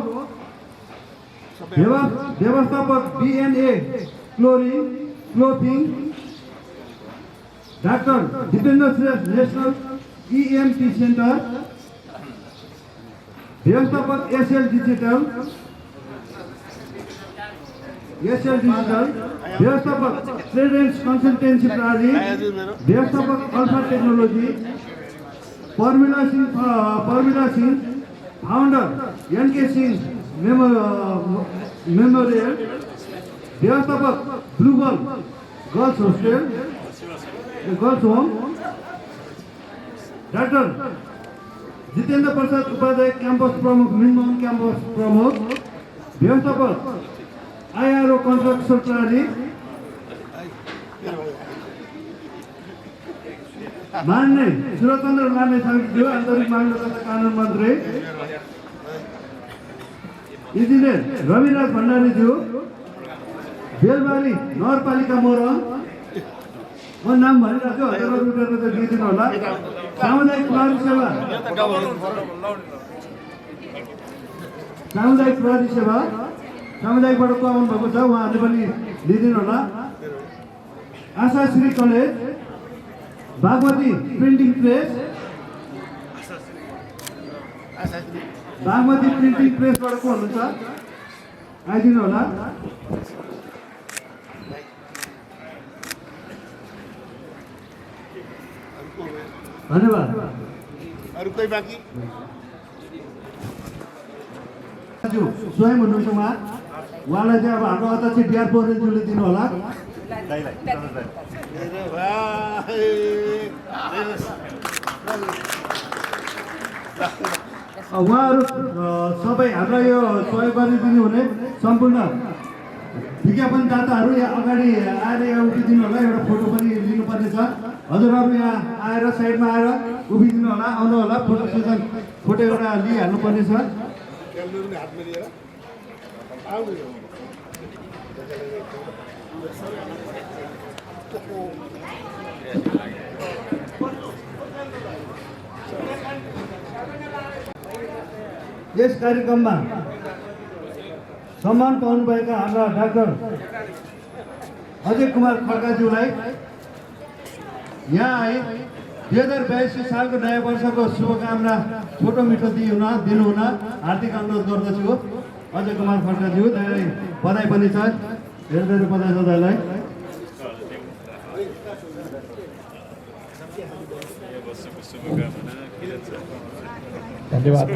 व्यवस्थापक BNA clothing, doctor Dipendra Shrestha national EMT centre, व्यवस्थापक SL डिजिटल, व्यवस्थापक ट्रेडेन्स कन्सल्टेन्सी प्रणाली, व्यवस्थापक alpha technology, Parmila Singh, founder NK Singh memorial, व्यवस्थापक bluebell girls hostel, girls home, doctor Jitendra Prasad Upadhyay campus प्रमुख, मिनमोहन क्याम्पस प्रमुख, व्यवस्थापक IRO कन्स्ट्रक्सन प्रणाली, मान्य सुरचन्द्र लामे साहबज्यू आन्तरिक मामिला तथा कानुन मन्त्री, इन्जिनियर रविराज भण्डारीज्यू, बेलबारी नगरपालिका मोरङ, म नाम भनिरहेको छु, हजुरहरू रुपियाँ त दिइदिनु होला। सामुदायिक प्रहरी सेवा, सामुदायिकबाट को आउनु भएको छ, उहाँहरूले पनि लिइदिनु होला। आशाश्री कलेज, बागमती प्रिन्टिङ प्रेस, प्रेसबाट को हुनुहुन्छ आइदिनु होला। धन्यवाद। अरू कोही बाँकी स्वयं हुनुहुन्छ उहाँलाई चाहिँ अब हाम्रो अध्यक्ष बिआर पौडेलज्यूले दिनु होला। उहाँहरू सबै हामीलाई यो सहयोग गरिदिनु हुने सम्पूर्ण विज्ञापनदाताहरू यहाँ अगाडि आएर यहाँ उभिदिनु होला। एउटा फोटो पनि लिनुपर्ने छ। हजुरहरू यहाँ आएर साइडमा आएर उभिदिनु होला, आउनु होला। फोटो एउटा लिइहाल्नुपर्ने छ। यस कार्यक्रममा सम्मान पाउनुभएका हाम्रा डाक्टर अजय कुमार खड्काज्यूलाई यहाँ आए 2082 सालको नयाँ वर्षको शुभकामना छोटो मिठो दिनुहुन हार्दिक अनुरोध गर्दछु। अजय कुमार खड्काज्यू धेरै बधाई पनि छ, धेरै धेरै बधाई छ तपाईँलाई। धन्यवाद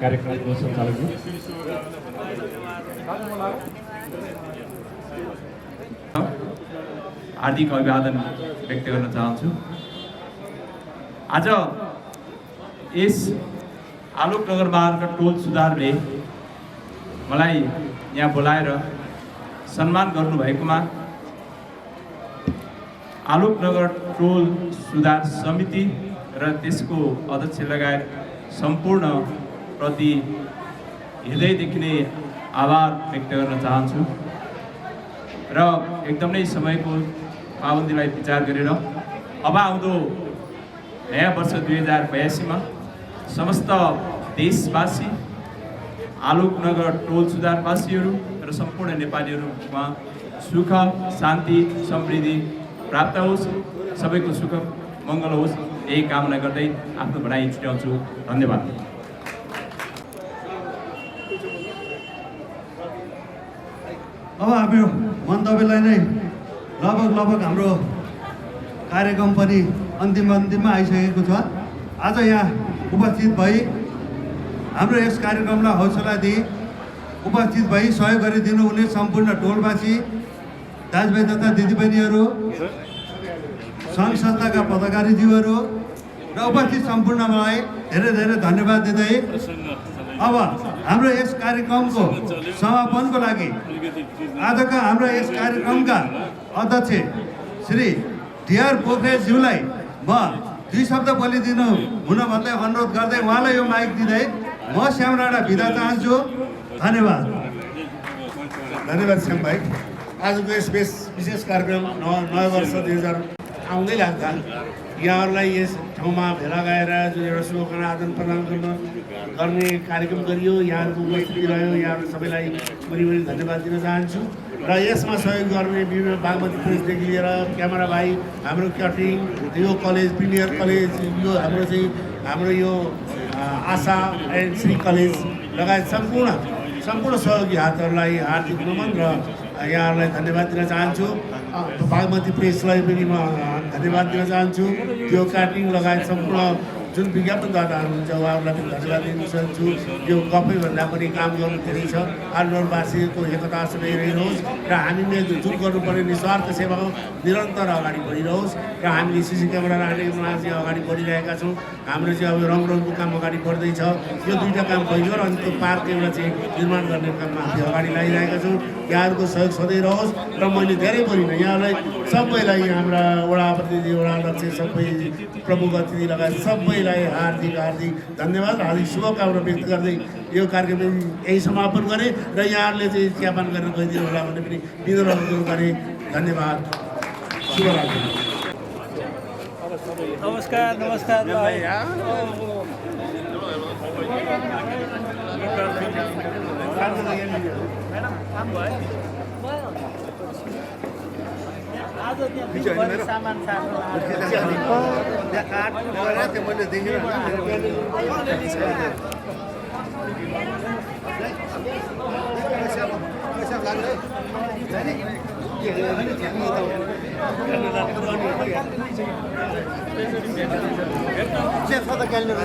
कार्यक्रमको सञ्चालकज्यू। हार्दिक अभिवादन व्यक्त गर्न चाहन्छु। आज यस आलोकनगर मार्ग टोल सुधारले मलाई यहाँ बोलाएर सम्मान गर्नुभएकोमा आलोकनगर टोल सुधार समिति र त्यसको अध्यक्ष लगायत सम्पूर्ण प्रति हृदयदेखि नै आभार व्यक्त गर्न चाहन्छु र एकदमै समयको पाबन्दीलाई विचार गरेर अब आउँदो नयाँ वर्ष 2082 मा समस्त देशवासी, आलोकनगर टोल सुधारवासीहरू र सम्पूर्ण नेपालीहरूमा सुख शान्ति समृद्धि प्राप्त होस्, सबैको सुख मङ्गल होस्, यही कामना गर्दै आफ्नो भनाइ छुट्याउँछु। धन्यवाद। अब हाम्रो मन्तव्यलाई नै लगभग हाम्रो कार्यक्रम पनि अन्तिममा आइसकेको छ। आज यहाँ उपस्थित भई हाम्रो यस कार्यक्रमलाई हौसला दिई उपस्थित भई सहयोग गरिदिनु हुने सम्पूर्ण टोलवासी दाजुभाइ तथा दिदीबहिनीहरू, सङ्घ संस्थाका पदाधिकारीज्यूहरू र उपस्थित सम्पूर्णलाई धेरै धेरै धन्यवाद दिँदै अब हाम्रो यस कार्यक्रमको समापनको लागि आजका हाम्रो यस कार्यक्रमका अध्यक्ष श्री DR पोखरेलज्यूलाई म 2 शब्द बोलिदिनु हुन भन्दै अनुरोध गर्दै उहाँलाई यो माइक दिँदै म श्याम राणा बिदा चाहन्छु। धन्यवाद। धन्यवाद श्याम भाइ। आजको यस विशेष कार्यक्रम नयाँ वर्ष 2000 आउँदै लाग्दा यहाँहरूलाई यस ठाउँमा भेला गएर जुन एउटा शुभकामना आदान प्रदान गर्ने कार्यक्रम गरियो, यहाँहरूको उपस्थिति रह्यो, यहाँहरू सबैलाई बढी धन्यवाद दिन चाहन्छु। र यसमा सहयोग गर्ने विभिन्न बागमती प्रेसदेखि लिएर क्यामेरा भाइ, हाम्रो क्याटरिङ, यो कलेज प्रिमियर कलेज, यो हाम्रो यो आशा एन्ड श्री कलेज लगायत सम्पूर्ण सहयोगी हातहरूलाई हार्दिक नमन र यहाँहरूलाई धन्यवाद दिन चाहन्छु। बागमती प्रेसलाई पनि म धन्यवाद दिन चाहन्छु। त्यो क्याटरिङ लगायत सम्पूर्ण जुन विज्ञापनदाताहरू हुन्छ उहाँहरूलाई पनि धन्यवाद दिन चाहन्छु। यो गफै भन्दा पनि काम गर्नु धेरै छ। आलोकनगरवासीको एकता सधैँ रहिरहोस् र हामीले जुन गर्नुपर्ने निस्वार्थ सेवा हो निरन्तर अगाडि बढिरहोस् र हामीले सिसी क्यामेरा राख्नेमा चाहिँ अगाडि बढिरहेका छौँ। हाम्रो चाहिँ अब रङको काम अगाडि बढ्दैछ। यो 2टा काम भइयो र अनि त्यो पार्क एउटा चाहिँ निर्माण गर्ने काममा हामी अगाडि लागिरहेका छौँ। यहाँहरूको सहयोग सधैँ रहोस् र मैले धेरै परिनँ यहाँलाई सबैलाई हाम्रा वडा प्रतिनिधि, वडा अध्यक्ष, सबै प्रमुख अतिथि लगायत सबैलाई हार्दिक धन्यवाद, हार्दिक शुभकामना व्यक्त गर्दै यो कार्यक्रम यही समापन गरेँ र यहाँहरूले चाहिँ चियापान गरेर गइदिनु होला भने पनि विनम्र अनुरोध गरेँ। धन्यवाद। शुभरात्रि। नमस्कार। आज त्यहाँ सामान सार्नु क्यालेन्डर